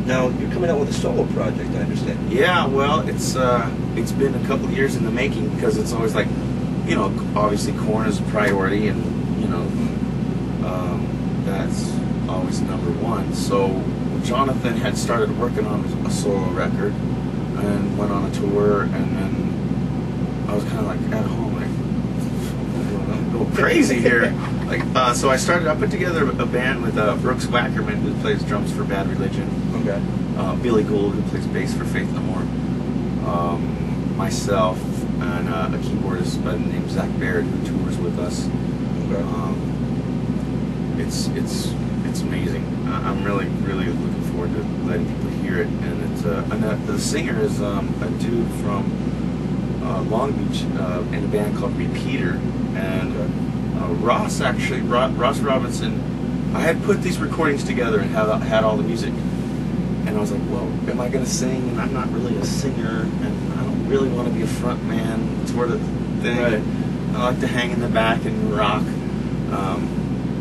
Now you're coming out with a solo project, I understand. Yeah, well, it's been a couple of years in the making because it's always like, you know, obviously Korn is a priority, and you know, that's always number one. So Jonathan had started working on a solo record and went on a tour, and then I was kind of like at home, like I'm going crazy here. Like, so I put together a band with Brooks Wackerman, who plays drums for Bad Religion. Okay. Billy Gould, who plays bass for Faith No More. Myself and a keyboardist named Zach Baird, who tours with us. Okay. It's amazing. I'm really looking forward to letting people hear it. And it's the singer is a dude from Long Beach in a band called Repeater. And Ross Robinson. I had put these recordings together and had all the music. And I was like, well, am I going to sing? And I'm not really a singer, and I don't really want to be a front man sort of thing. Right. I like to hang in the back and rock.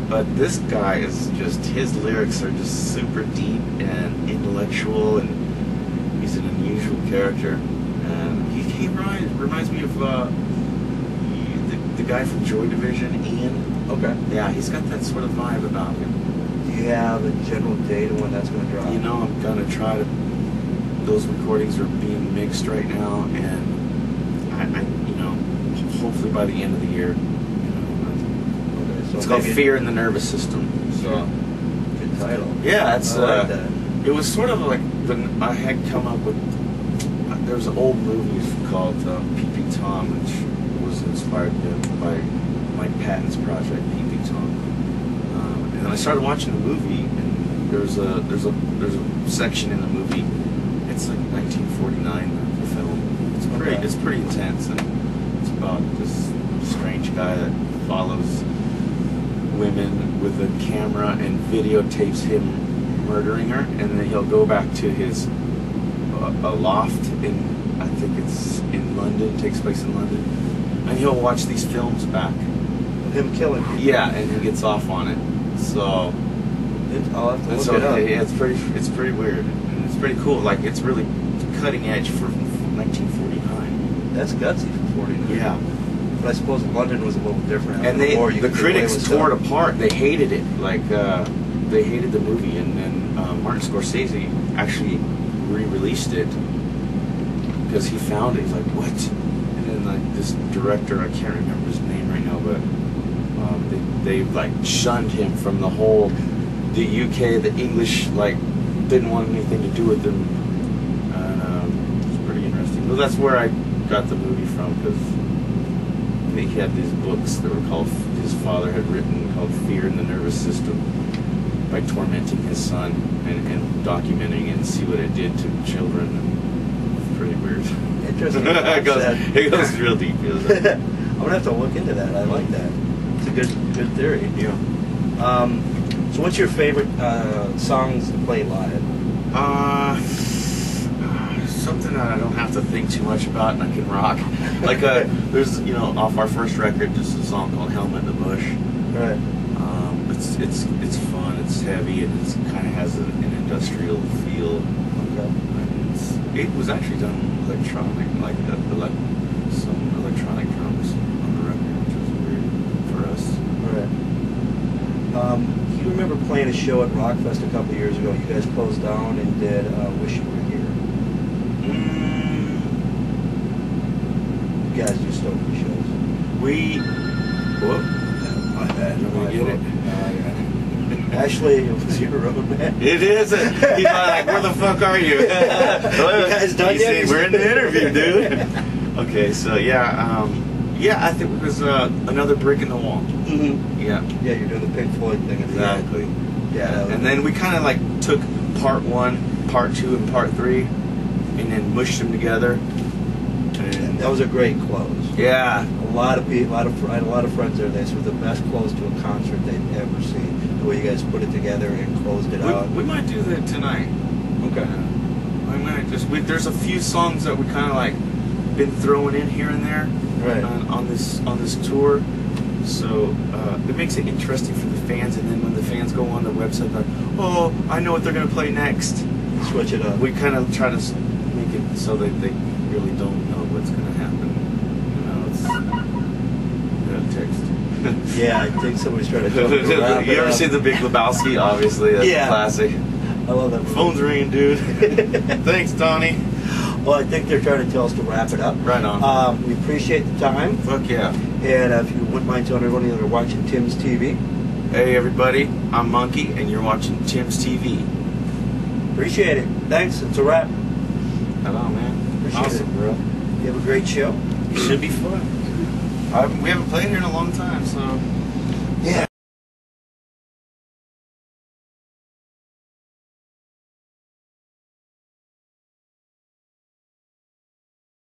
But this guy is just, his lyrics are just super deep and intellectual, and he's an unusual character. And he reminds me of the guy from Joy Division, Ian. Okay. Yeah, he's got that sort of vibe about him. Do you have a general date on when that's going to drop? You know, I'm going to try to... Those recordings are being mixed right now, and I you know, hopefully by the end of the year. Okay, so it's called Fear in the Nervous System. So, good title. Yeah, it's I like that. It was sort of like I had come up with. There was an old movie called Pee-Pee Tom, which was inspired by Mike Patton's project, Pee-Pee Tom. And then I started watching the movie, and there's a section in the movie. It's like 1949, the film. It's pretty intense, and it's about this strange guy that follows women with a camera and videotapes him murdering her, and then he'll go back to his a loft in, I think it's in London, takes place in London, and he'll watch these films back. Him killing people. Yeah, and he gets off on it. So I'll have to look it up. Yeah, it's pretty weird, and it's pretty cool. Like, it's really cutting edge for 1949. That's gutsy for 49. Yeah. But I suppose London was a little different. And the critics tore it apart. They hated it. Like, they hated the movie, and then Martin Scorsese actually re-released it because he found it. He's like, what? And then like this director, I can't remember his name right now, but they like shunned him from the UK, the English, like, didn't want anything to do with them. And it's pretty interesting. Well, that's where I got the movie from, because he had these books that were called, his father had written, called Fear in the Nervous System, by tormenting his son and documenting it and see what it did to children. It's pretty weird. Interesting. it goes real deep. I'm gonna have to look into that. I like that. It's a good theory. Yeah. So what's your favorite songs to play live? Something that I don't have to think too much about and I can rock. Like there's, you know, off our first record, just a song called Helmet in the Bush. Right. It's fun, it's heavy, and it kind of has an industrial feel. Okay. And it was actually done electronic, like some electronic drums on the record, which was weird for us. Right. You remember playing a show at Rockfest a couple years ago? You guys closed down and did Wish You Were Here. You guys do Stokely shows. Whoop. My bad. Did we get it? Ashley, it was your road, man. It is. He's like, where the fuck are you? You guys done yet? We're in the interview, dude. Okay, so yeah, I think it was another brick in the wall. Mm-hmm. Yeah. Yeah, you're doing the Pink Floyd thing at the end. Exactly. Yeah. And then we kind of like took part 1, part 2, and part 3, and then mushed them together. And that was a great close. Yeah. A lot of people, I had a lot of friends there. They said the best close to a concert they'd ever seen. The way you guys put it together and closed it out. We might do that tonight. Okay. We might just. There's a few songs that we kind of like been throwing in here and there. Right. On this tour. So it makes it interesting for the fans, and then when the fans go on the website, like, oh, I know what they're going to play next. Switch it up. We kind of try to make it so that they really don't know what's going to happen. You know, it's text. Yeah, I think somebody's trying to tell me to wrap You it ever up. see The Big Lebowski? Obviously, that's Yeah. a classic. I love that movie. Phone's ringing, dude. Thanks, Donnie. Well, I think they're trying to tell us to wrap it up. Right on. We appreciate the time. Fuck yeah. And if you wouldn't mind telling everybody that are watching Tim's TV, Hey, everybody. I'm Monkey, and you're watching Tim's TV. appreciate it. Thanks. It's a wrap. Hello, man. Appreciate Awesome, it. bro. You have a great show. It should be fun. We haven't played here in a long time, so